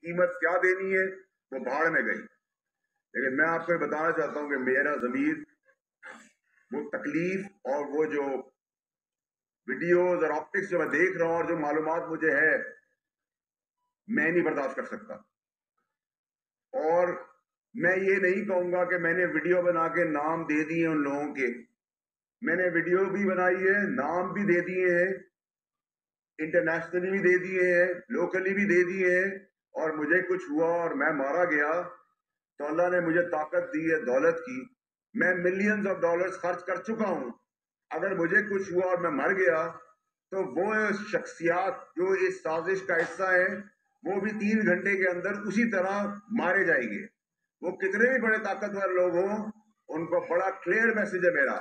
قیمت کیا دینی ہے وہ بھاڑ میں گئی. لیکن میں آپ کو یہ بتانا چاہتا ہوں کہ میرا ضمیر وہ تکلیف اور وہ جو ویڈیوز اور آپٹکس جو میں دیکھ رہا ہوں اور جو معلومات مجھے ہے میں نہیں برداشت کر سکتا. اور میں یہ نہیں کہوں گا کہ میں نے ویڈیو بنا کے نام دے دیے ان لوگوں کے. میں نے ویڈیو بھی بنائی ہے, نام بھی دے دیے ہیں, انٹرنیشنلی بھی دے دیے ہیں, لوکلی بھی دے دیے ہیں. اور مجھے کچھ ہوا اور میں مارا گیا تو اللہ نے مجھے طاقت دی ہے دولت کی. میں ملینز آف ڈالرز خرچ کر چکا ہوں. اگر مجھے کچھ ہوا اور میں مر گیا تو وہ شخصیات جو اس سازش کا حصہ ہیں وہ بھی 3 گھنٹے کے اندر اسی طرح مارے جائیں گے. وہ کتنے بھی بڑے طاقتور لوگ ہوں, ان کو بڑا کلیئر میسج ہے میرا.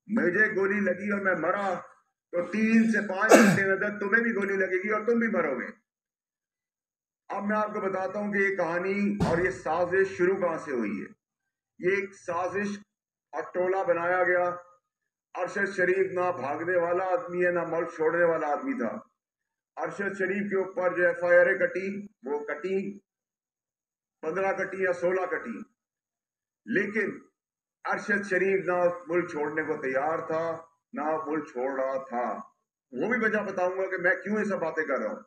مجھے گولی لگی اور میں مرا تو 3 سے 5 گھنٹے میں اندر تمہیں بھی گولی لگے گی اور تم بھی مرو گے. اب میں آپ کو بتاتا ہوں کہ یہ کہانی اور یہ سازش شروع کہاں سے ہوئی ہے. یہ ایک سازش اور ٹولہ بنایا گیا. ارشد شریف نہ بھاگنے والا آدمی ہے نہ ملک چھوڑنے والا آدمی تھا. ارشد شریف کے اوپر جو ایف آئی آر کٹی وہ کٹی 15 کٹی یا 16 کٹی, لیکن ارشد شریف نہ ملک چھوڑنے کو تیار تھا نہ ملک چھوڑ رہا تھا. وہ بھی وجہ بتاؤں گا کہ میں کیوں یہ سب باتیں کر رہا ہوں.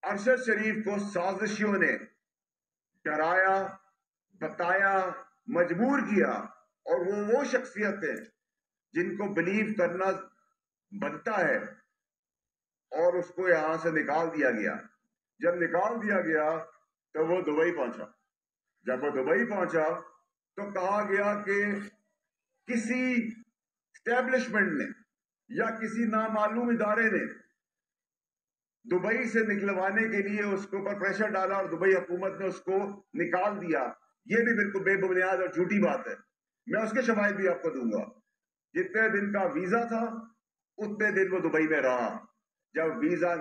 ارشد شریف کو سازشیوں نے ڈرایا, بتایا, مجبور کیا, اور وہ شخصیت ہے جن کو بلیو کرنا بنتا ہے, اور اس کو یہاں سے نکال دیا گیا. جب نکال دیا گیا تو وہ دبئی پہنچا. جب وہ دبئی پہنچا تو کہا گیا کہ کسی اسٹیبلشمنٹ نے یا کسی نامعلوم ادارے نے دبئی سے نکلوانے کے لیے اس کے اوپر پریشر ڈالا اور دبئی حکومت نے اس کو نکال دیا. یہ بھی بالکل بے بنیاد اور جھوٹی بات ہے. میں اس کے شواہد بھی آپ کو دوں گا. جتنے دن کا ویزا تھا اتنے دن وہ دبئی میں رہا. جب ویزا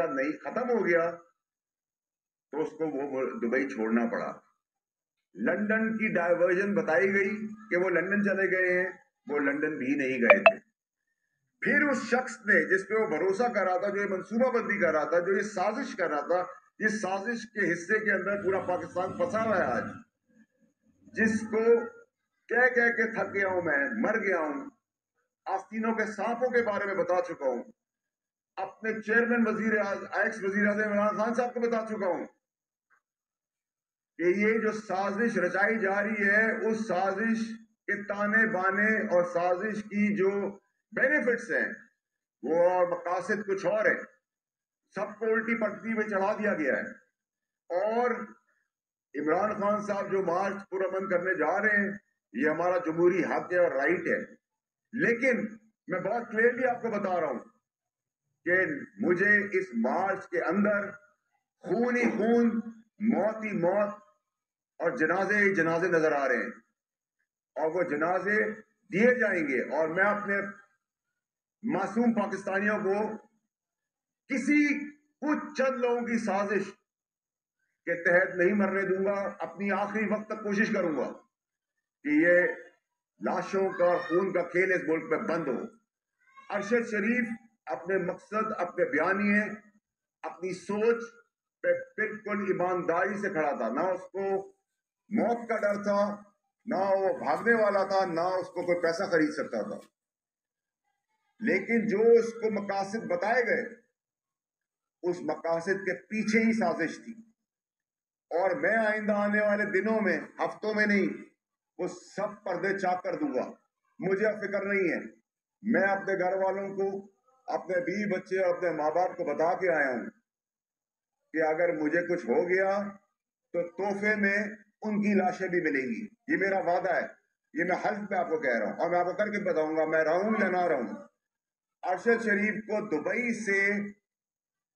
نہیں ختم ہو گیا تو اس کو وہ دبئی چھوڑنا پڑا. لندن کی ڈائیورژن بتائی گئی کہ وہ لندن چلے گئے ہیں, وہ لندن بھی نہیں گئے تھے. پھر اس شخص نے جس پہ وہ بھروسہ کر رہا تھا, جو یہ منصوبہ بندی کر رہا تھا, جو یہ سازش کر رہا تھا, اس سازش کے حصے کے اندر پورا پاکستان پھنسا ہوا ہے آج, جس کو کہہ کے تھک گیا ہوں, میں مر گیا ہوں. آستینوں کے سانپوں کے بارے میں بتا چکا ہوں. اپنے چیئرمین ایکس وزیر اعظم عمران خان صاحب کو بتا چکا ہوں کہ یہ جو سازش رچائی جا رہی ہے اس سازش کے تانے بانے اور سازش کی جو بینیفٹس ہیں وہ اور مقاصد کچھ اور ہیں. سب کو الٹی پٹری میں چڑھا دیا گیا ہے. اور عمران خان صاحب جو مارچ پرامن کرنے جا رہے ہیں یہ ہمارا جمہوری حق ہے اور رائٹ ہے. لیکن میں بہت کلیئرلی آپ کو بتا رہا ہوں کہ مجھے اس مارچ کے اندر خون ہی خون, موت ہی موت اور جنازے ہی جنازے نظر آ رہے ہیں, اور وہ جنازے دیے جائیں گے. اور میں اپنے معصوم پاکستانیوں کو کسی کچھ چند لوگوں کی سازش کے تحت نہیں مرنے دوں گا. اپنی آخری وقت تک کوشش کروں گا کہ یہ لاشوں کا خون کا کھیل اس ملک میں بند ہو. ارشد شریف اپنے مقصد, اپنے بیانیے, اپنی سوچ پہ بالکل ایمانداری سے کھڑا تھا. نہ اس کو موت کا ڈر تھا, نہ وہ بھاگنے والا تھا, نہ اس کو کوئی پیسہ خرید سکتا تھا. لیکن جو اس کو مقاصد بتائے گئے اس مقاصد کے پیچھے ہی سازش تھی. اور میں آئندہ آنے والے دنوں میں, ہفتوں میں نہیں, وہ سب پردے چاک کر دوں گا. مجھے فکر نہیں ہے. میں اپنے گھر والوں کو, اپنے بیوی بچے اور اپنے ماں باپ کو بتا کے آیا ہوں کہ اگر مجھے کچھ ہو گیا تو تحفے میں ان کی لاشیں بھی ملیں گی. یہ میرا وعدہ ہے, یہ میں حلف پہ آپ کو کہہ رہا ہوں, اور میں آپ کو کر کے بتاؤں گا میں رہوں یا نہ رہوں. ارشد شریف کو دبئی سے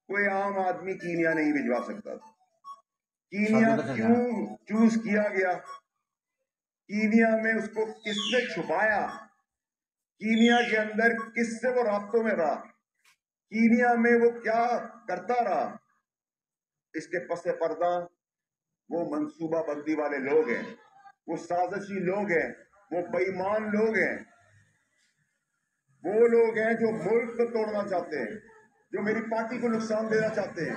کوئی عام آدمی کینیا نہیں بھجوا سکتا تھا. کینیا کیوں چوز کیا گیا؟ کینیا میں اس کو کس نے چھپایا؟ کینیا کے اندر کس سے وہ رابطوں میں رہا؟ کینیا میں وہ کیا کرتا رہا؟ اس کے پس پردہ وہ منصوبہ بندی والے لوگ ہیں, وہ سازشی لوگ ہیں, وہ بے ایمان لوگ ہیں, وہ لوگ ہیں جو ملک کو توڑنا چاہتے ہیں, جو میری پارٹی کو نقصان دینا چاہتے ہیں.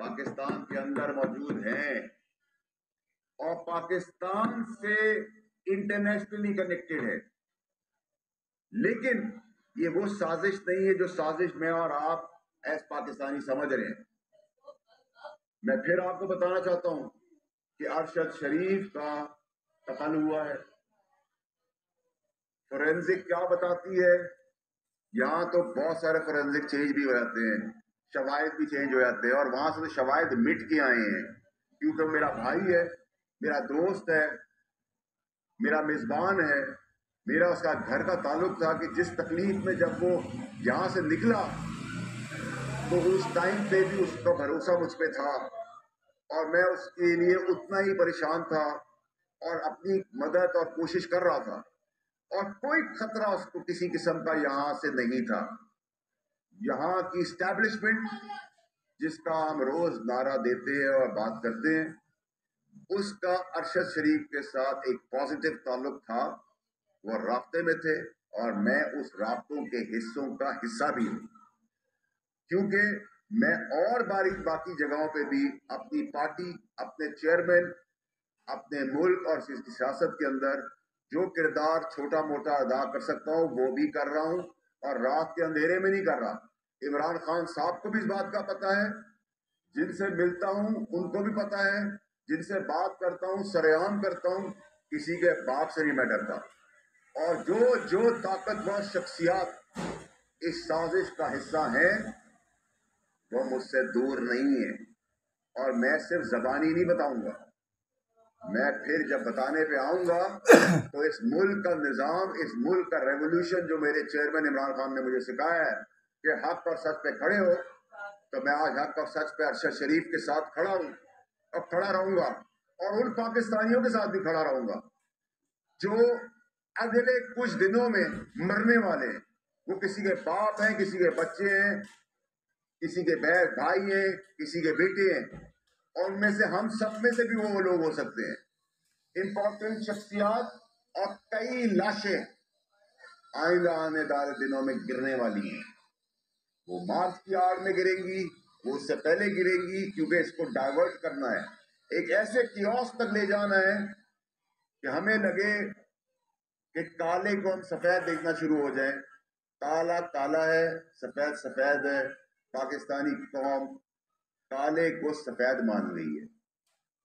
پاکستان کے اندر موجود ہیں اور پاکستان سے انٹرنیشنلی کنیکٹڈ ہے، لیکن یہ وہ سازش نہیں ہے جو سازش میں اور آپ ایس پاکستانی سمجھ رہے ہیں۔ میں پھر آپ کو بتانا چاہتا ہوں کہ ارشد شریف کا قتل ہوا ہے۔ فورینزک کیا بتاتی ہے؟ یہاں تو بہت سارے فورینزک چینج بھی ہو جاتے ہیں، شواہد بھی چینج ہو جاتے ہیں، اور وہاں سے شواہد مٹ کے آئے ہیں، کیونکہ میرا بھائی ہے، میرا دوست ہے، میرا میزبان ہے، میرا اس کا گھر کا تعلق تھا کہ جس تکلیف میں جب وہ یہاں سے نکلا تو اس ٹائم پہ بھی اس کا بھروسہ مجھ پہ تھا اور میں اس کے لیے اتنا ہی پریشان تھا اور اپنی مدد اور کوشش کر رہا تھا، اور کوئی خطرہ اس کو کسی قسم کا یہاں سے نہیں تھا۔ یہاں کی اسٹیبلشمنٹ جس کا ہم روز نعرہ دیتے ہیں اور بات کرتے ہیں، اس کا ارشد شریف کے ساتھ ایک پازیٹیو تعلق تھا، وہ رابطے میں تھے اور میں اس رابطوں کے حصوں کا حصہ بھی ہوں، کیونکہ میں اور باقی جگہوں پہ بھی اپنی پارٹی، اپنے چیئرمین، اپنے ملک اور سیاست کے اندر جو کردار چھوٹا موٹا ادا کر سکتا ہوں وہ بھی کر رہا ہوں، اور رات کے اندھیرے میں نہیں کر رہا۔ عمران خان صاحب کو بھی اس بات کا پتہ ہے، جن سے ملتا ہوں ان کو بھی پتہ ہے، جن سے بات کرتا ہوں سرعام کرتا ہوں، کسی کے باپ سے نہیں میں ڈرتا، اور جو طاقتور شخصیات اس سازش کا حصہ ہیں وہ مجھ سے دور نہیں ہے، اور میں صرف زبانی نہیں بتاؤں گا، میں پھر جب بتانے پہ آؤں گا تو اس ملک کا نظام، اس ملک کا ریولوشن جو میرے چیئرمین عمران خان نے مجھے سکھایا ہے کہ حق اور سچ پہ کھڑے ہو، تو میں آج حق اور سچ پہ ارشد شریف کے ساتھ کھڑا ہوں اور کھڑا رہوں گا، اور ان پاکستانیوں کے ساتھ بھی کھڑا رہوں گا جو اگلے کچھ دنوں میں مرنے والے ہیں، وہ کسی کے باپ ہیں، کسی کے بچے ہیں، کسی کے بھائی ہیں، کسی کے بیٹے ہیں، اور ان میں سے ہم سب میں سے بھی وہ لوگ ہو سکتے ہیں، امپورٹنٹ شخصیات، اور کئی لاشیں آئندہ آنے والے دنوں میں گرنے والی ہیں۔ وہ مارچ کی آڑ میں گریں گی، وہ اس سے پہلے گریں گی، کیونکہ اس کو ڈائیورٹ کرنا ہے، ایک ایسے کیوس تک لے جانا ہے کہ ہمیں لگے کہ کالے کو ہم سفید دیکھنا شروع ہو جائیں، کالا کالا ہے، سفید سفید ہے، پاکستانی قوم کالے کو سفید مان رہی ہے،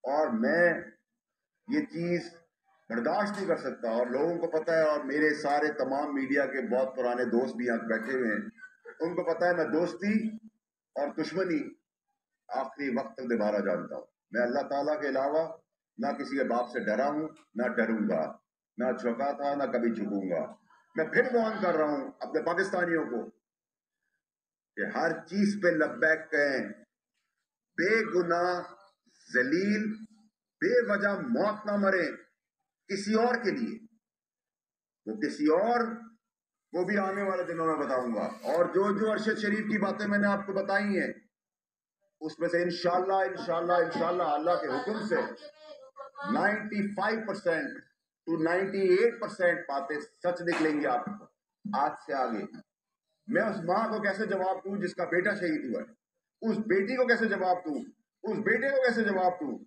اور میں یہ چیز برداشت نہیں کر سکتا، اور لوگوں کو پتہ ہے، اور میرے سارے تمام میڈیا کے بہت پرانے دوست بھی یہاں بیٹھے ہوئے ہیں، ان کو پتہ ہے میں دوستی اور دشمنی آخری وقت تک نبھانا جانتا ہوں۔ میں اللہ تعالیٰ کے علاوہ نہ کسی کے باپ سے ڈرا ہوں، نہ ڈروں گا، نہ جھکا تھا، نہ کبھی جھکوں گا۔ میں پھر وارن کر رہا ہوں اپنے پاکستانیوں کو کہ ہر چیز پہ لبیک کہیں، بے گناہ ذلیل بے وجہ موت نہ مرے کسی اور کے لیے، وہ کسی اور کو بھی آنے والے دنوں میں بتاؤں گا، اور جو ارشد شریف کی باتیں میں نے آپ کو بتائی ہیں اس میں سے انشاءاللہ اللہ کے حکم سے 95% to 98% باتیں سچ نکلیں گی۔ آپ کو آج سے آگے میں اس ماں کو کیسے جواب دوں جس کا بیٹا شہید ہوا ہے، اس بیٹی کو کیسے جواب دوں، اس بیٹے کو کیسے جواب دوں،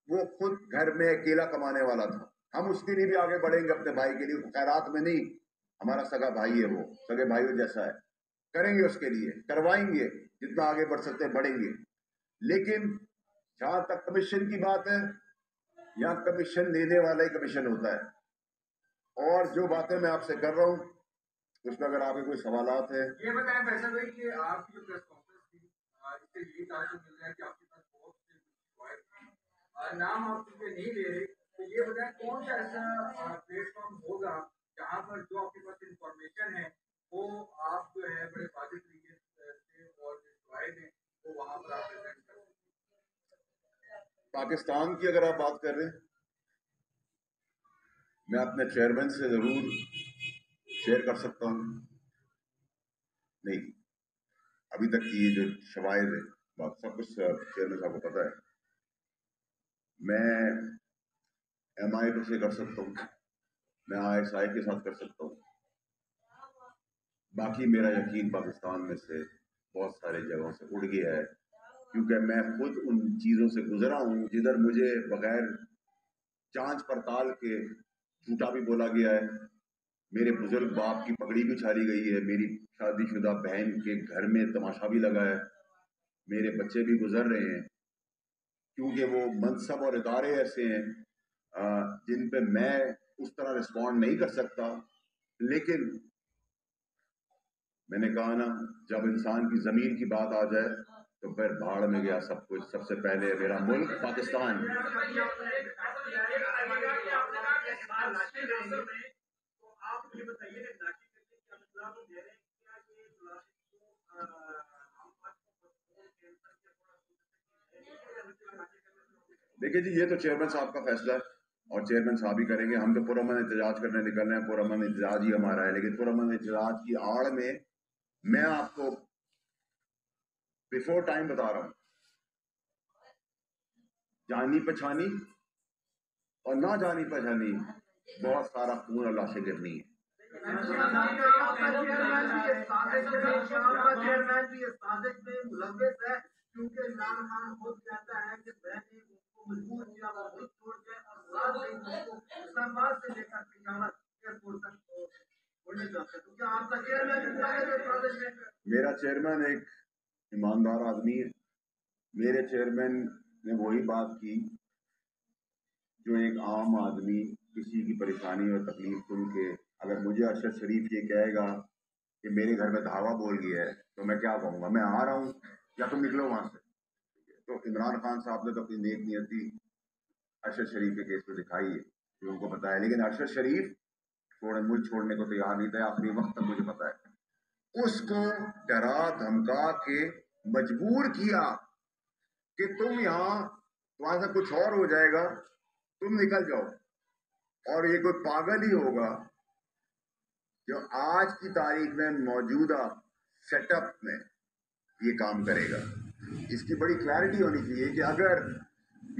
وہ خود گھر میں اکیلا کمانے والا تھا۔ ہم اس کے لیے بھی آگے بڑھیں گے، اپنے بھائی کے لیے، خیرات میں نہیں، ہمارا سگا بھائی ہے، وہ سگے بھائیوں جیسا ہے، کریں گے اس کے لیے، کروائیں گے، جتنا آگے بڑھ سکتے ہیں بڑھیں گے۔ لیکن جہاں تک کمیشن کی بات ہے، یہاں کمیشن لینے والا ہی کمیشن ہوتا ہے، اور جو باتیں میں آپ سے کر رہا ہوں اس میں اگر آپ کے کوئی سوالات ہیں۔ یہ بتائیں فیصل بھائی کہ آپ کی جو پریس کانفرنس تھی، اس سے یہ تعلق مل رہا ہے کہ آپ کے پاس بہت سے شواہد ہیں، نام آپ کیونکہ نہیں لے رہے، تو یہ بتائیں کون سا ایسا پلیٹ فارم ہوگا جہاں پر جو آپ کے پاس انفارمیشن ہے وہ آپ جو ہے بڑے واضح طریقے سے، اور جو شواہد ہیں وہ وہاں پر آپ پریزنٹ کر سکیں؟ پاکستان کی اگر آپ بات کر رہے ہیں، میں اپنے چیئرمین سے ضرور شیئر کر سکتا ہوں، نہیں ابھی تک کی یہ جو شواہد ہے بات سب کچھ چیئرمین صاحب کو پتہ ہے، میں ایم آئی کو سے کر سکتا ہوں، میں آئی ایس آئی کے ساتھ کر سکتا ہوں، باقی میرا یقین پاکستان میں سے بہت سارے جگہوں سے اڑ گیا ہے کیونکہ میں خود ان چیزوں سے گزرا ہوں جدھر مجھے بغیر جانچ پڑتال کے جھوٹا بھی بولا گیا ہے، میرے بزرگ باپ کی پگڑی بھی اچھالی گئی ہے، میری شادی شدہ بہن کے گھر میں تماشا بھی لگا ہے، میرے بچے بھی گزر رہے ہیں، کیونکہ وہ منصب اور ادارے ایسے ہیں جن پہ میں اس طرح رسپونڈ نہیں کر سکتا. لیکن میں نے کہا نا، جب انسان کی زمین کی بات آ جائے تو پھر بھاڑ میں گیا سب کچھ. سب سے پہلے میرا ملک پاکستان. دیکھیے جی، یہ تو چیئرمین صاحب کا فیصلہ ہے اور چیئرمین صاحب ہی کریں گے. ہم تو پرامن احتجاج کرنے نکل رہے ہیں، پرامن احتجاج ہی ہمارا ہے. لیکن پرامن احتجاج کی آڑ میں آپ کو بیفور ٹائم بتا رہا ہوں، جانی پہچانی اور نہ جانی پہچانی بہت سارا خون اور لاشیں گرنی ہے. میرا چیئرمین ایک ایماندار آدمی ہے. میرے چیئرمین نے وہی بات کی جو ایک عام آدمی کسی کی پریشانی اور تکلیف سن کے، اگر مجھے ارشد شریف یہ کہے گا کہ میرے گھر میں دھاوا بول گیا ہے تو میں کیا کہوں گا؟ میں آ رہا ہوں یا تم نکلو وہاں سے. تو عمران خان صاحب نے تو اپنی نیک نیتی ارشد شریف کے کیس میں دکھائی ہے، جو ان کو پتا ہے. لیکن ارشد شریف مجھ چھوڑنے کو تیار نہیں تھا. آخری وقت تک مجھے پتا ہے اس کو ڈرا دھمکا کے مجبور کیا کہ تم یہاں، تمہارے ساتھ کچھ اور ہو جائے گا، تم نکل جاؤ. اور یہ کوئی پاگل ہی ہوگا جو آج کی تاریخ میں موجودہ سیٹ اپ میں یہ کام کرے گا. اس کی بڑی کلیئرٹی ہونی چاہیے کہ اگر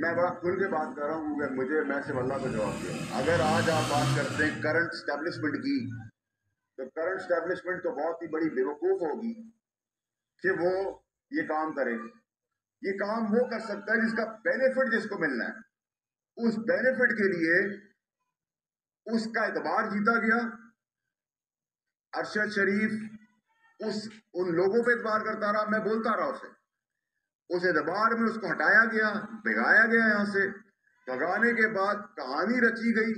میں بڑا کھل کے بات کر رہا ہوں کہ مجھے، میں صرف اللہ کو جواب دیا. اگر آج آپ بات کرتے ہیں کرنٹ اسٹیبلشمنٹ کی، تو کرنٹ اسٹیبلشمنٹ تو بہت ہی بڑی بیوقوف ہوگی کہ وہ یہ کام کرے. یہ کام وہ کر سکتا ہے جس کا بینیفٹ جس کو ملنا ہے. اس بینیفٹ کے لیے اس کا اعتبار جیتا گیا. ارشد شریف ان لوگوں پہ اعتبار کرتا رہا، میں بولتا رہا اسے. اس اعتبار میں اس کو ہٹایا گیا، بھگایا گیا یہاں سے. بھگانے کے بعد کہانی رچی گئی.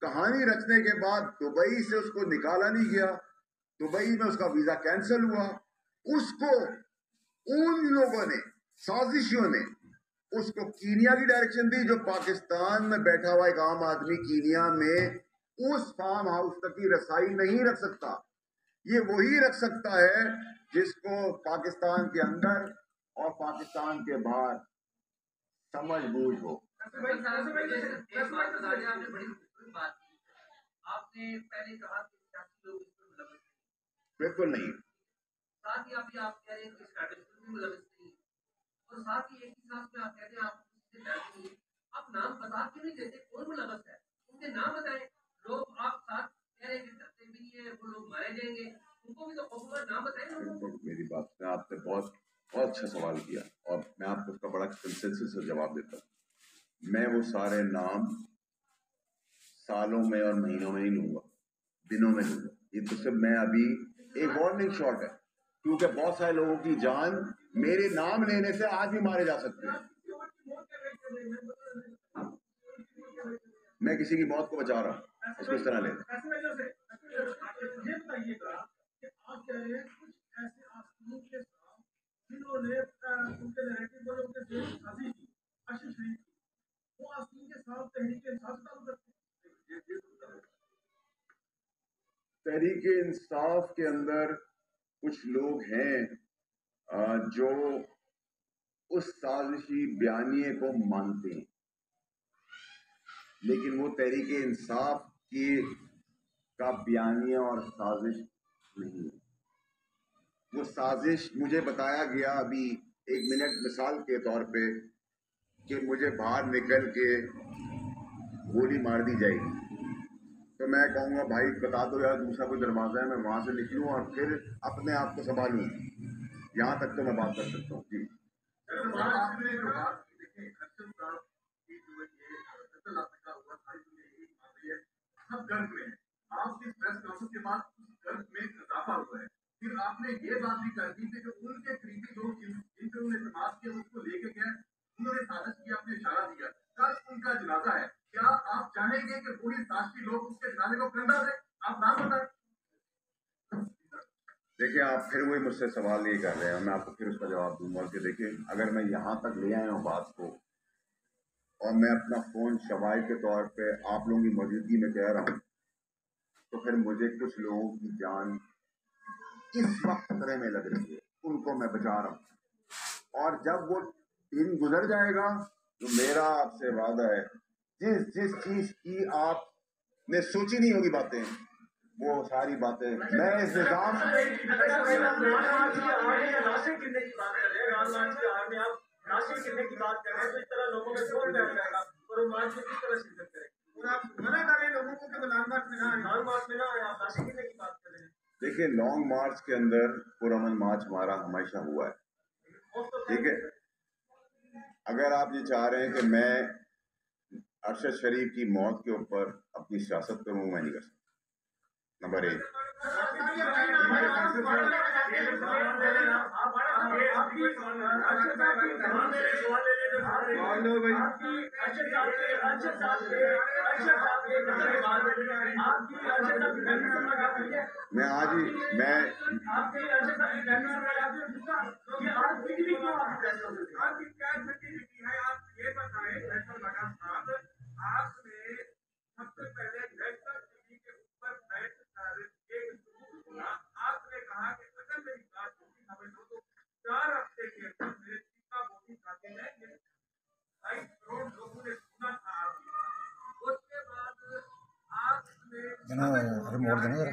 کہانی رچنے کے بعد دبئی سے اس کو نکالا نہیں گیا، دبئی میں اس کا ویزا کینسل ہوا. اس کو ان لوگوں نے، سازشیوں نے اس کو کینیا کی ڈائریکشن دی، جو پاکستان میں بیٹھا ہوا ایک عام آدمی کینیا میں اس فارم ہاؤس تک کی رسائی نہیں رکھ سکتا. یہ وہی رکھ سکتا ہے جس کو پاکستان کے اندر اور پاکستان کے باہر سمجھ بوجھ ہو. بالکل نہیں. ساتھ ہی آپ کہہ رہے ہیں کہ اسٹیبلشمنٹ بھی ملوث نہیں ہے، اور ساتھ ہی ایک ہی ساتھ میں آپ کہتے ہیں آپ سے ڈرتے نہیں. آپ نام بتا کیوں نہیں دیتے کون ملوث ہے؟ ان کے نام بتائیں. لوگ آپ ساتھ کہہ رہے ہیں کہ ڈرتے بھی نہیں ہے، وہ لوگ مارے جائیں گے، ان کو بھی تو خوف نام بتائیں. میری بات میں آپ نے بہت اچھا سوال کیا اور میں آپ کو اس کا بڑا کنسنسس سے جواب دیتا ہوں. میں وہ سارے نام سالوں میں اور مہینوں میں نہیں لوں گا، دنوں میں لوں گا. یہ تو صرف میں ابھی ایک وارننگ شاٹ ہے، کیونکہ بہت سارے لوگوں کی جان میرے نام لینے سے آج بھی مارے جا سکتے ہیں. میں کسی کی موت کو بچا رہا ہوں، اس کو اس طرح لیں. تحریک انصاف کے اندر کچھ لوگ ہیں جو اس سازشی بیانیے کو مانتے ہیں، لیکن وہ تحریک انصاف کا بیانیہ اور سازش نہیں. وہ سازش مجھے بتایا گیا ابھی 1 منٹ مثال کے طور پہ کہ مجھے باہر نکل کے گولی مار دی جائے گی، تو میں کہوں گا بھائی بتا دو یار دوسرا کوئی دروازہ ہے، میں وہاں سے نکلوں اور پھر اپنے آپ کو سنبھالوں. یہاں تک تو میں بات کر سکتا ہوں. جی پھر آپ نے یہ بات بھی کر دی کہ جو ان کے قریبی لوگ جن پہ انہوں نے اعتماد کیا اس کو لے کے گئے انہوں نے سازش کی آپ نے اشارہ دیا کل ان کا جنازہ ہے کیا آپ چاہیں گے کہ پوری سازشی لوگ اس کے جنازے کو کندھا دیں آپ نام بتائیں دیکھیں آپ پھر وہی مجھ سے سوال یہ کر رہے ہیں میں آپ کو پھر اس کا جواب دوں گا کہ دیکھیں اگر میں یہاں تک لے آیا ہوں بات کو اور میں اپنا فون شواہد کے طور پہ آپ لوگوں کی موجودگی میں کہہ رہا ہوں تو پھر مجھے کچھ لوگوں کی جان اس وقت خطرے میں لگ رہی ہے ان کو میں بچا رہا ہوں اور جب وہ دن گزر جائے گا تو میرا آپ سے وعدہ ہے جس چیز کی آپ نے سوچی نہیں ہوگی باتیں وہ ساری باتیں میں اس نظام دیکھیے لانگ مارچ کے اندر پرامن مارچ ہمارا ہمیشہ ہوا ہے ٹھیک ہے اگر آپ یہ چاہ رہے ہیں کہ میں ارشد شریف کی موت کے اوپر اپنی سیاست کروں میں نہیں کر سکتا نمبر 1 میں آج ہی میں موڑ دینا ذرا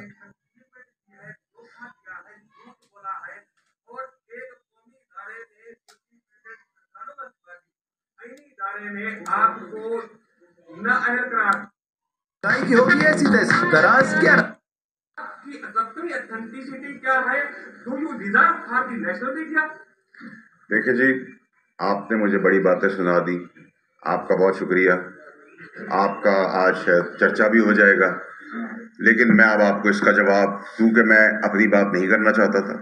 آپ کو نہ اہل قرار کی ہوگی ایسی تیسی دراز کیا کی اتھینٹسٹی کیا ہے do you deserve for the national media دیکھیں جی آپ نے مجھے بڑی باتیں سنا دی آپ کا بہت شکریہ آپ کا آج شاید چرچا بھی ہو جائے گا لیکن میں اب آپ کو اس کا جواب کیونکہ میں اپنی بات نہیں کرنا چاہتا تھا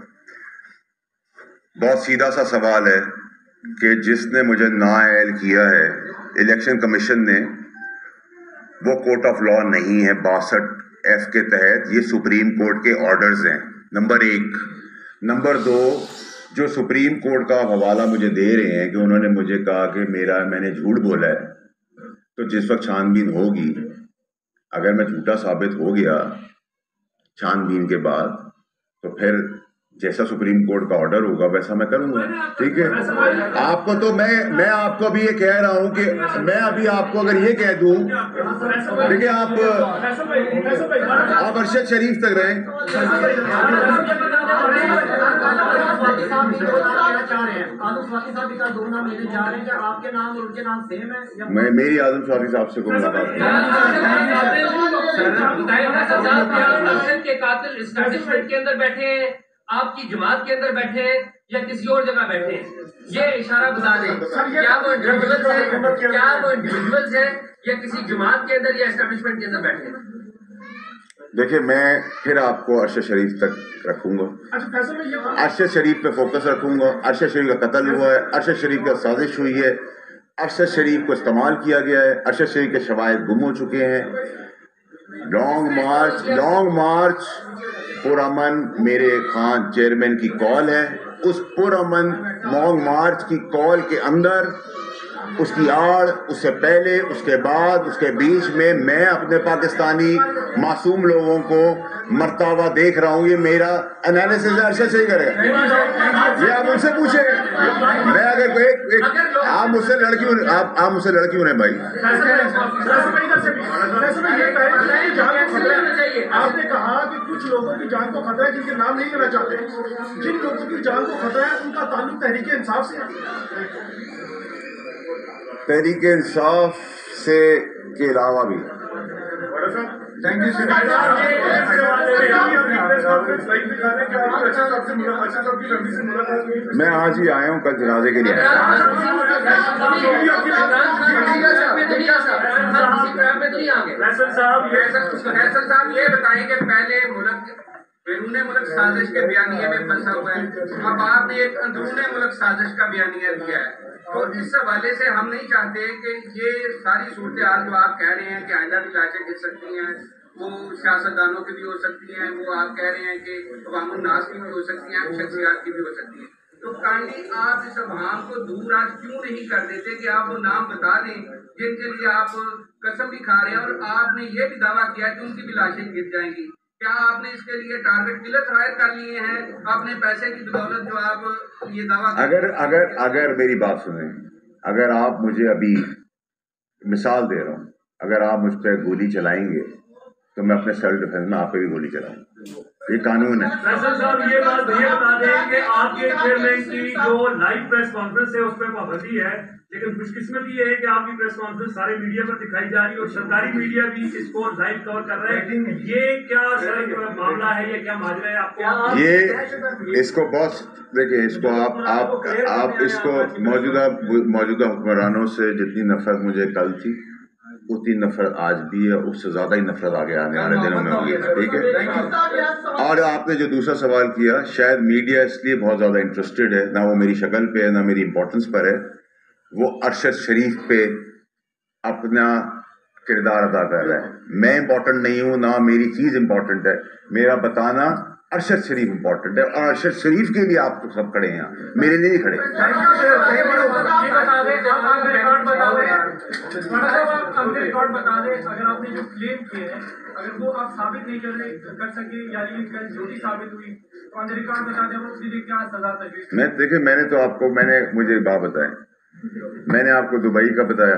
بہت سیدھا سا سوال ہے کہ جس نے مجھے نااہل کیا ہے الیکشن کمیشن نے وہ کورٹ آف لا نہیں ہے 62F کے تحت یہ سپریم کورٹ کے آرڈرز ہیں نمبر 1 نمبر 2 جو سپریم کورٹ کا حوالہ مجھے دے رہے ہیں کہ انہوں نے مجھے کہا کہ میں نے جھوٹ بولا ہے تو جس وقت چھان بین ہوگی اگر میں جھوٹا ثابت ہو گیا چھان بین کے بعد تو پھر جیسا سپریم کورٹ کا آرڈر ہوگا ویسا میں کروں گا ٹھیک ہے آپ کو تو میں آپ کو ابھی یہ کہہ رہا ہوں کہ میں ابھی آپ کو اگر یہ کہہ دوں دیکھیں آپ ارشد شریف تک رہیں میری اعظم سواتی صاحب سے کوئی ملاقات کے قاتل اسٹیبلشمنٹ کے اندر بیٹھے ہیں آپ کی جماعت کے اندر بیٹھے ہیں یا کسی اور جگہ بیٹھے ہیں یہ اشارہ بتا دیں کیا وہ انڈیویجولز ہیں یا کسی جماعت کے اندر یا اسٹیبلشمنٹ کے اندر بیٹھے ہیں دیکھیں میں پھر آپ کو ارشد شریف تک رکھوں گا ارشد شریف پہ فوکس رکھوں گا ارشد شریف کا قتل ہوا ہے ارشد شریف کا سازش ہوئی ہے ارشد شریف کو استعمال کیا گیا ہے ارشد شریف کے شواہد گم ہو چکے ہیں لانگ مارچ پرامن میرے خان چیئرمین کی کال ہے اس پرامن لانگ مارچ کی کال کے اندر اس کی آڑ اس سے پہلے اس کے بعد اس کے بیچ میں اپنے پاکستانی معصوم لوگوں کو مرتا ہوا دیکھ رہا ہوں یہ میرا انالیسس ارشد سے ہی کرے گا یہ آپ ان سے پوچھیں میں اگر آپ مجھ سے لڑکی ہونے بھائی آپ نے کہا کہ کچھ لوگوں کی جان کو خطرہ ہے جن کے نام نہیں لینا چاہتے جن لوگوں کی جان کو خطرہ ہے ان کا تعلق تحریک انصاف سے تحریک انصاف سے کے علاوہ بھی میں آج ہی آیا ہوں, کل جنازے کے لیے آیا فیصل صاحب یہ بتائیں کہ پہلے ملک بیرون ملک سازش کے بیانیے میں پھنسا ہوا ہے, اب آپ نے ایک اندرون ملک سازش کا بیانیہ دیا ہے, تو اس حوالے سے ہم نہیں چاہتے کہ یہ ساری صورتحال جو آپ کہہ رہے ہیں کہ آئندہ بھی لاٹیں گر سکتی ہیں, وہ سیاستدانوں کی بھی ہو سکتی ہیں, وہ آپ کہہ رہے ہیں کہ عوام الناس کی بھی ہو سکتی ہیں, شخصیات کی بھی ہو سکتی ہیں, تو کائنڈلی آپ اس ابہام کو دور آج کیوں نہیں کر دیتے کہ آپ وہ نام بتا دیں جن کے لیے آپ قسم بھی کھا رہے ہیں, اور آپ نے یہ بھی دعویٰ کیا ہے کہ ان کی بھی لاشیں گر جائیں گی. کیا آپ نے اس کے لیے ٹارگٹ کلر عائد کر لیے ہیں اپنے پیسے کی بدولت جو آپ یہ دعویٰ اگر میری بات سنیں, اگر آپ مجھے ابھی مثال دے رہا ہوں, اگر آپ مجھ پہ گولی چلائیں گے تو میں اپنے سیلف ڈیفینس میں آپ پہ بھی گولی چلاؤں, یہ قانون ہے. فیصل صاحب یہ بات یہ بتا دیں کہ آپ کے چیئرمین کی جو لائیو پریس کانفرنس ہے اس پہ پابندی ہے, لیکن خوش قسمتی یہ ہے کہ آپ کی پریس کانفرنس سارے میڈیا پر دکھائی جا رہی ہے اور سرکاری میڈیا بھی اس کو لائیو کور کر رہا ہے. یہ کیا سر معاملہ ہے, یہ کیا ماجرا ہے آپ کو؟ یہ اس کو بہت دیکھیں, اس کو آپ اس کو موجودہ حکمرانوں سے جتنی نفرت مجھے کل تھی اتنی نفرت آج بھی ہے, اس سے زیادہ ہی نفرت آگے آنے والے دنوں میں ہوگی. ٹھیک ہے, اور آپ نے جو دوسرا سوال کیا, شاید میڈیا اس لیے بہت زیادہ انٹرسٹڈ ہے, نہ وہ میری شکل پہ ہے نہ میری امپورٹنس پر ہے, وہ ارشد شریف پہ اپنا کردار ادا کر رہا ہے. میں امپورٹنٹ نہیں ہوں, نہ میری چیز امپورٹنٹ ہے, میرا بتانا ارشد شریف امپورٹنٹ ہے, اور ارشد شریف کے لیے آپ سب کھڑے ہیں, میرے لیے نہیں کھڑے. بتا دیں اگر آپ نے جو کلیم کیے ہیں اگر وہ آپ ثابت نہیں کر سکے یعنی جھوٹی ثابت ہوئی تو آن ریکارڈ بتا دیں وہ سیدھے کیا سزا تجویز. میں دیکھیں, میں نے تو آپ کو مجھے بات بتائیں, میں نے آپ کو دبئی کا بتایا,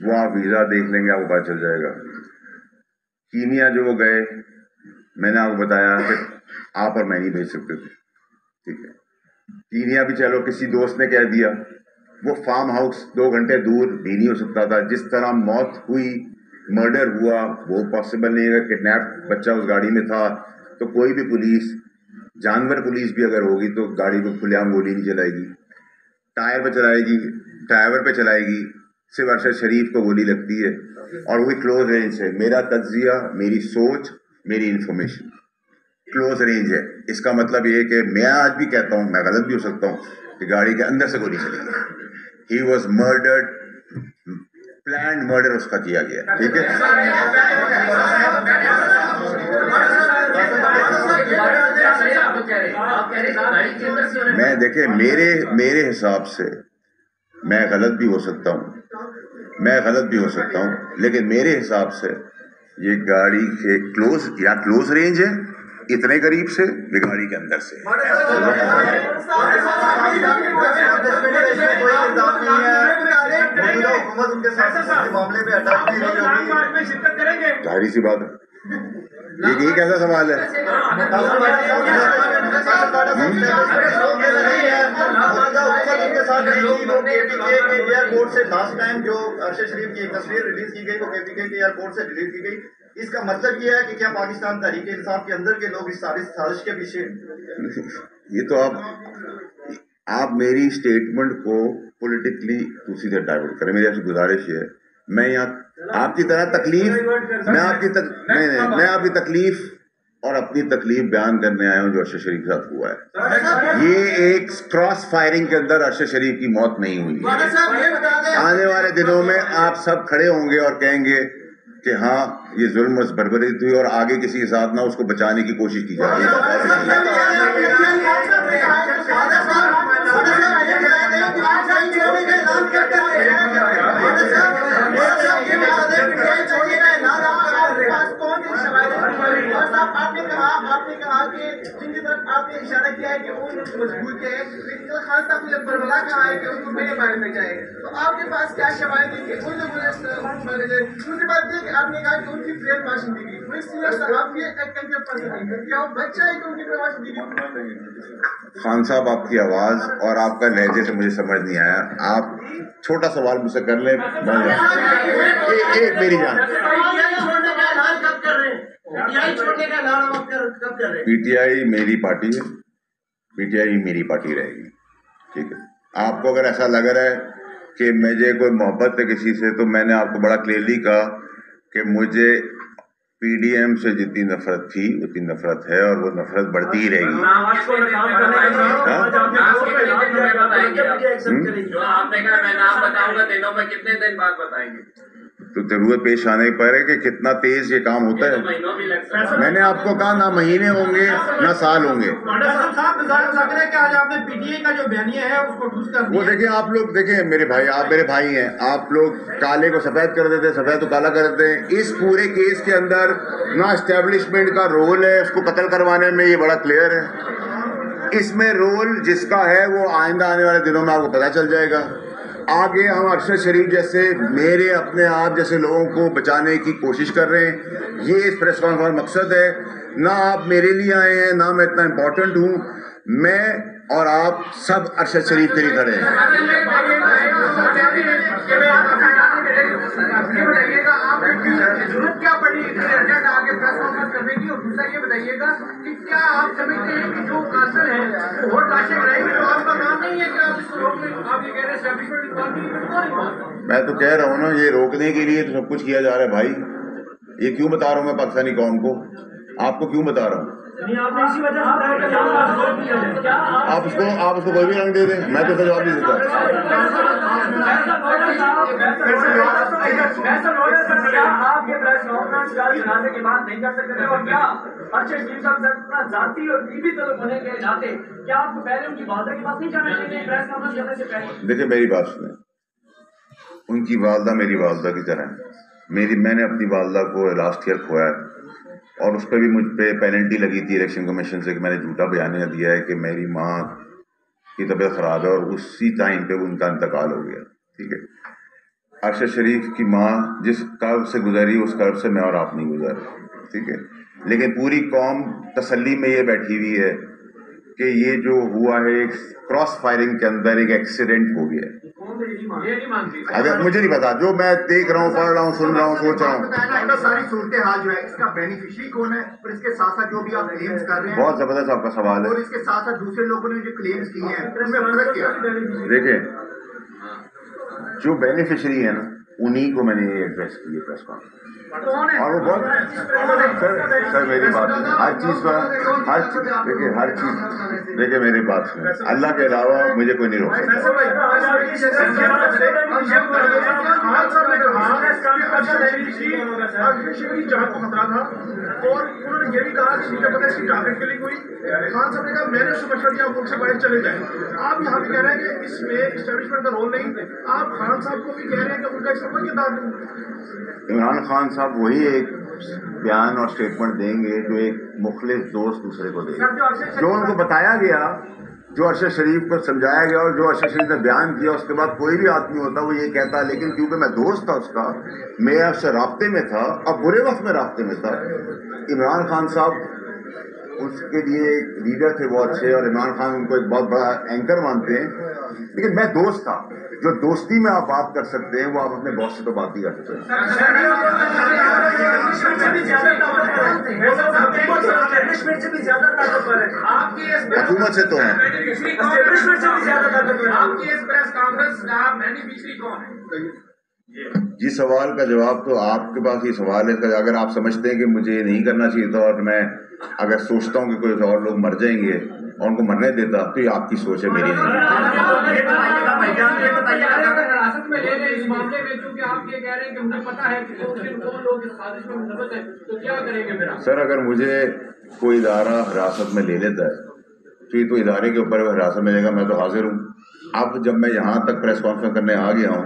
وہ آپ ویزا دیکھ لیں گے, آپ کو پتہ چل جائے گا. کینیا جو وہ گئے, میں نے آپ کو بتایا کہ آپ اور میں نہیں بھیج سکتے تھے. ٹھیک ہے, کینیا بھی چلو کسی دوست نے کہہ دیا, وہ فارم ہاؤس 2 گھنٹے دور بھی نہیں ہو سکتا تھا. جس طرح موت ہوئی, مرڈر ہوا, وہ پاسبل نہیں ہے. کڈنیپ بچہ اس گاڑی میں تھا, تو کوئی بھی پولیس, جانور پولیس بھی اگر ہوگی تو گاڑی کو کھلے عام گولی نہیں چلائے گی, ٹائر پہ چلائے گی, ڈرائیور پہ چلائے گی. صرف ارشد شریف کو گولی لگتی ہے, اور وہی کلوز رینج سے. میرا تجزیہ, میری سوچ, میری انفارمیشن کلوز رینج ہے. اس کا مطلب یہ کہ میں آج بھی کہتا ہوں, میں غلط بھی ہو سکتا ہوں, کہ گاڑی کے اندر سے گولی چلی گئی. He was murdered, planned murder اس کا کیا گیا. ٹھیک ہے, میں دیکھیں میرے حساب سے میں غلط بھی ہو سکتا ہوں, لیکن میرے حساب سے یہ گاڑی کے کلوز رینج ہے, اتنے قریب سے, یہ گاڑی کے اندر سے. ظاہری سی بات ہے, یہ کیسا سوال ہے؟ ایئرپورٹ سے لاسٹ ٹائم جو ارشد شریف کی ایک تصویر ریلیز کی گئی وہ کے پی کے ایئرپورٹ سے ریلیز کی گئی. اس کا مطلب یہ ہے کہ کیا پاکستان تحریک انصاف کے اندر کے لوگ اس ساری سازش کے پیچھے؟ یہ تو آپ میری اسٹیٹمنٹ کو پولیٹکلی دوسری طرح ڈائیورٹ کریں. میری آپ سے گزارش یہ ہے, میں یہاں آپ کی طرح میں آپ کی تکلیف اور اپنی تکلیف بیان کرنے آیا ہوں جو ارشد شریف کے ساتھ ہوا ہے. یہ ایک کراس فائرنگ کے اندر ارشد شریف کی موت نہیں ہوئی. آنے والے دنوں میں آپ سب کھڑے ہوں گے اور کہیں گے کہ ہاں یہ ظلم و بربریت ہوئی, اور آگے کسی کے ساتھ نہ اس کو بچانے کی کوشش کی جا رہی آپ نے کہا کہ جن کی طرف آپ نے اشارہ کیا ہے کہ وہ مجبور کیا ہے, خان صاحب نے بربلا یہاں آئے کہ ان کو میرے بارے میں جائے تو آپ کے پاس کیا شواہد ہیں کہ ان لوگوں نے دوسری بات یہ کہ آپ نے کہا کہ ان کی برین واشنگ دی گئی وہ صاحب یہ کیا وہ بچہ ہے کہ ان کی برین واشنگ دی گئی؟ خان صاحب آپ کی آواز اور آپ کا لہجے سے مجھے سمجھ نہیں آیا. آپ چھوٹا سوال مجھ سے کر لیں. ایک میری جان, پی ٹی آئی میری پارٹی ہے, پی ٹی آئی میری پارٹی رہے گی. ٹھیک ہے, آپ کو اگر ایسا لگ رہا ہے کہ مجھے کوئی محبت ہے کسی سے, تو میں نے آپ کو بڑا کلیئرلی کہا کہ مجھے پی ڈی ایم سے جتنی نفرت تھی اتنی نفرت ہے اور وہ نفرت بڑھتی ہی رہے گی. تو ضرورت پیش آنے پر ہے کہ کتنا تیز یہ کام ہوتا ہے. میں نے آپ کو کہا نہ مہینے ہوں گے نہ سال ہوں گے. وہ دیکھیں آپ لوگ, دیکھیں میرے بھائی, آپ میرے بھائی ہیں, آپ لوگ کالے کو سفید کر دیتے, سفید کو کالا کر دیتے ہیں. اس پورے کیس کے اندر نہ اسٹیبلشمنٹ کا رول ہے اس کو قتل کروانے میں, یہ بڑا کلیئر ہے. اس میں رول جس کا ہے وہ آئندہ آنے والے دنوں میں آپ کو پتہ چل جائے گا. آگے ہم ارشد شریف جیسے میرے اپنے آپ جیسے لوگوں کو بچانے کی کوشش کر رہے ہیں. یہ اس پریس کانفرنس کا مقصد ہے. نہ آپ میرے لیے آئے ہیں, نہ میں اتنا امپورٹنٹ ہوں. میں اور آپ سب ارشد شریف کے لیے کھڑے ہیں. ضرورت کیا پڑی ارجنٹ آگے پریس کانفرنس کرنے کی, اور دوسرا یہ بتائیے گا کہ کیا آپ سمجھتے ہیں کہ جو قاصر ہے اور لاشیں رہے گی, تو آپ کا کام نہیں ہے کہ آپ اس کو روک لیں؟ آپ یہ کہہ رہے ہیں اسٹیبلشمنٹ اس بات کی کون مانتا؟ میں تو کہہ رہا ہوں نا, یہ روکنے کے لیے تو سب کچھ کیا جا رہا ہے بھائی. یہ کیوں بتا رہا ہوں میں پاکستانی قوم کو, آپ کو کیوں بتا رہا ہوں؟ آپ اس کو کوئی بھی رنگ دے دیں, میں تو جواب نہیں دیتا. دیکھیں میری بات سنیں, ان کی والدہ میری والدہ کی طرح ہے. میں نے اپنی والدہ کو لاسٹ ایئر کھویا ہے, اور اس پہ بھی مجھ پہ پینلٹی لگی تھی الیکشن کمیشن سے کہ میں نے جھوٹا بیانیہ دیا ہے کہ میری ماں کی طبیعت خراب ہے, اور اسی ٹائم پہ ان کا انتقال ہو گیا. ٹھیک ہے, ارشد شریف کی ماں جس کرب سے گزری اس کرب سے میں اور آپ نہیں گزر. ٹھیک ہے, لیکن پوری قوم تسلی میں یہ بیٹھی ہوئی ہے کہ یہ جو ہوا ہے ایک کراس فائرنگ کے اندر ایک ایکسیڈنٹ ہو گیا ہے. اگر مجھے نہیں پتا, جو میں دیکھ رہا ہوں, پڑھ رہا ہوں, سن رہا ہوں, سوچ رہا ہوں. ساری صورتحال جو ہے اس کا بینیفیشری کون ہے, اور اس کے ساتھ ساتھ جو بھی آپ کلیمز کر رہے ہیں, بہت زبردست آپ کا سوال ہے. اور اس کے ساتھ ساتھ دوسرے لوگوں نے جو کلیمز کی ہیں ان میں فرق کیا ہے؟ دیکھیں, جو بینیفیشری ہے نا انہی کو میں نے یہ ایڈریس کی ہے پریس کانفرنس, اور وہ بہت سر میری بات سنیں, ہر چیز پر دیکھیں, ہر چیز دیکھیں میری بات سنیں, اللہ کے علاوہ مجھے کوئی نہیں روک سکتا. جہاں کو خطرہ تھا, اور انہوں نے یہ بھی کہا کہ مجھے پتا اس کی ٹارگیٹ کلنگ ہوئی. خان صاحب نے کہا میں نے اس کو مشورہ دیا ملک سے باہر چلے جائیں. آپ یہاں بھی کہہ رہے ہیں کہ اس میں اسٹیبلشمنٹ کا رول نہیں, آپ خان صاحب کو بھی کہہ رہے ہیں کہ ان کا اس کا کوئی کردار نہیں. عمران خان صاحب وہی ایک بیان اور اسٹیٹمنٹ دیں گے جو ایک مخلص دوست دوسرے کو دے گا, جو ان کو بتایا گیا, جو ارشد شریف کو سمجھایا گیا, اور جو ارشد شریف نے بیان کیا. اس کے بعد کوئی بھی آدمی ہوتا وہ یہ کہتا, لیکن کیونکہ میں دوست تھا اس کا, میں اس سے رابطے میں تھا, اب برے وقت میں رابطے میں تھا. عمران خان صاحب اس کے لیے ایک لیڈر تھے بہت اچھے, اور عمران خان ان کو ایک بہت بڑا اینکر مانتے ہیں, لیکن میں دوست تھا. جو دوستی میں آپ بات کر سکتے ہیں وہ آپ اپنے باس سے تو بات نہیں کر سکتے. حکومت سے تو ہیں. جی سوال کا جواب تو آپ کے پاس یہ سوال ہے. اگر آپ سمجھتے ہیں کہ مجھے یہ نہیں کرنا چاہیے تھا, اور میں اگر سوچتا ہوں کہ کوئی اور لوگ مر جائیں گے اور ان کو مرنے دیتا, تو یہ آپ کی سوچ ہے, میری نہیں. سر اگر مجھے کوئی ادارہ حراست میں لے لیتا ہے تو یہ تو ادارے کے اوپر حراست میں لے گا, میں تو حاضر ہوں. اب جب میں یہاں تک پریس کانفرنس کرنے آ گیا ہوں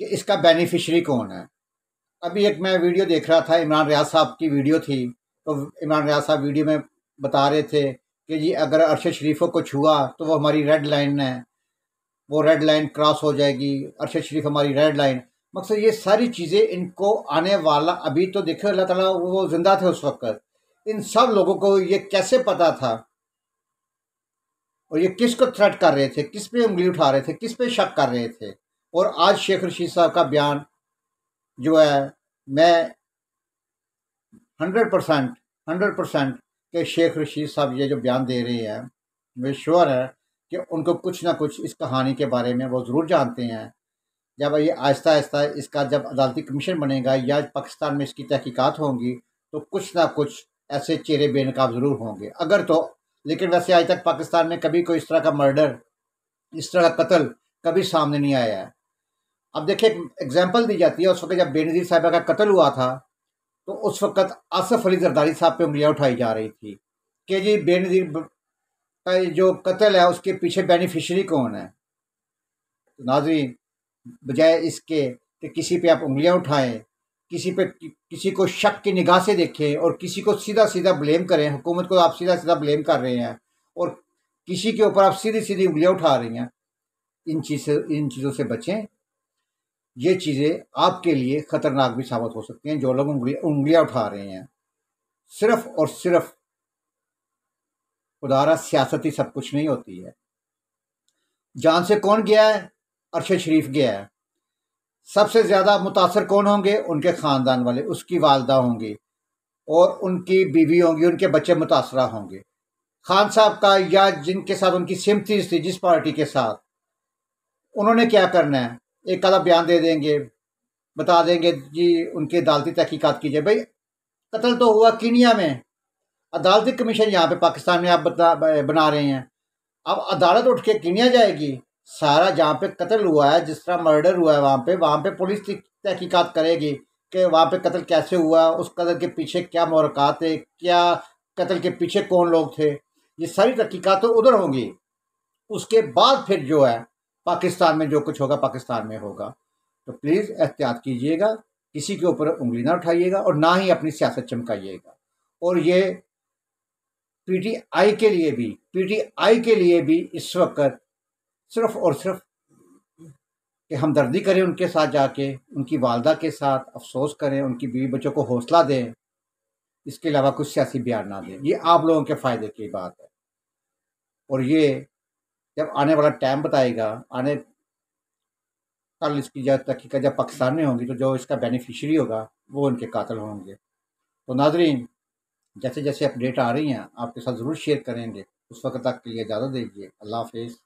کہ اس کا بینیفیشری کون ہے. ابھی ایک میں ویڈیو دیکھ رہا تھا، عمران ریاض صاحب کی ویڈیو تھی، تو عمران ریاض صاحب ویڈیو میں بتا رہے تھے کہ جی اگر ارشد شریفوں کو چھوا تو وہ ہماری ریڈ لائن ہے، وہ ریڈ لائن کراس ہو جائے گی، ارشد شریف ہماری ریڈ لائن. مقصد یہ ساری چیزیں ان کو آنے والا، ابھی تو دیکھو اللہ تعالیٰ وہ زندہ تھے اس وقت، ان سب لوگوں کو یہ کیسے پتا تھا، اور یہ کس کو تھریٹ کر رہے تھے، کس پہ انگلی اٹھا رہے تھے، کس پہ شک کر رہے تھے. اور آج شیخ رشید صاحب کا بیان جو ہے، میں 100% کہ شیخ رشید صاحب یہ جو بیان دے رہے ہیں، میں شیور ہے کہ ان کو کچھ نہ کچھ اس کہانی کے بارے میں وہ ضرور جانتے ہیں. جب یہ آہستہ آہستہ اس کا جب عدالتی کمیشن بنے گا یا پاکستان میں اس کی تحقیقات ہوں گی تو کچھ نہ کچھ ایسے چہرے بے نقاب ضرور ہوں گے اگر تو. لیکن ویسے آج تک پاکستان میں کبھی کوئی اس طرح کا مرڈر، اس طرح کا قتل کبھی سامنے نہیں آیا ہے. اب دیکھیں ایگزامپل دی جاتی ہے، اس وقت جب بے نظیر صاحبہ کا قتل ہوا تھا تو اس وقت آصف علی زرداری صاحب پہ انگلیاں اٹھائی جا رہی تھی کہ جی بے نظیر کا جو قتل ہے اس کے پیچھے بینیفیشری کون ہے. ناظرین، بجائے اس کے کہ کسی پہ آپ انگلیاں اٹھائیں، کسی کو شک کی نگاہ سے دیکھیں اور کسی کو سیدھا سیدھا بلیم کریں، حکومت کو آپ سیدھا سیدھا بلیم کر رہے ہیں اور کسی کے اوپر آپ سیدھی سیدھی انگلیاں اٹھا رہی ہیں، ان چیزوں سے بچیں. یہ چیزیں آپ کے لیے خطرناک بھی ثابت ہو سکتی ہیں. جو لوگ انگلیاں اٹھا رہے ہیں، صرف اور صرف خدا را سیاستی سب کچھ نہیں ہوتی ہے. جان سے کون گیا ہے؟ ارشد شریف گیا ہے. سب سے زیادہ متاثر کون ہوں گے؟ ان کے خاندان والے، اس کی والدہ ہوں گی اور ان کی بیوی ہوں گی، ان کے بچے متاثرہ ہوں گے. خان صاحب کا یا جن کے ساتھ ان کی سمپتیز تھی، جس پارٹی کے ساتھ، انہوں نے کیا کرنا ہے؟ ایک آدھا بیان دے دیں گے، بتا دیں گے جی ان کی عدالتی تحقیقات کیجیے. بھائی قتل تو ہوا کینیا میں، عدالتی کمیشن یہاں پہ پاکستان میں آپ بنا رہے ہیں. اب عدالت اٹھ کے کینیا جائے گی؟ سارا جہاں پہ قتل ہوا ہے، جس طرح مرڈر ہوا ہے وہاں پہ پولیس تحقیقات کرے گی کہ وہاں پہ قتل کیسے ہوا، اس قتل کے پیچھے کیا محرکات تھے، کیا قتل کے پیچھے کون لوگ تھے. یہ ساری تحقیقات تو ادھر ہوں گی. اس کے بعد پھر جو ہے پاکستان میں جو کچھ ہوگا پاکستان میں ہوگا. تو پلیز احتیاط کیجیے گا، کسی کے اوپر انگلی نہ اٹھائیے گا اور نہ ہی اپنی سیاست چمکائیے گا. اور یہ پی ٹی آئی کے لیے بھی اس وقت صرف اور صرف کہ ہمدردی کریں ان کے ساتھ، جا کے ان کی والدہ کے ساتھ افسوس کریں، ان کی بیوی بچوں کو حوصلہ دیں، اس کے علاوہ کچھ سیاسی بیان نہ دیں. یہ آپ لوگوں کے فائدے کی بات ہے. اور یہ جب آنے والا ٹائم بتائے گا، کل اس کی تحقیقات جب پاکستان میں ہوں گی تو جو اس کا بینیفیشری ہوگا وہ ان کے قاتل ہوں گے. تو ناظرین، جیسے جیسے اپڈیٹ آ رہی ہیں آپ کے ساتھ ضرور شیئر کریں گے. اس وقت تک کے لیے اجازت دیجیے. اللہ حافظ.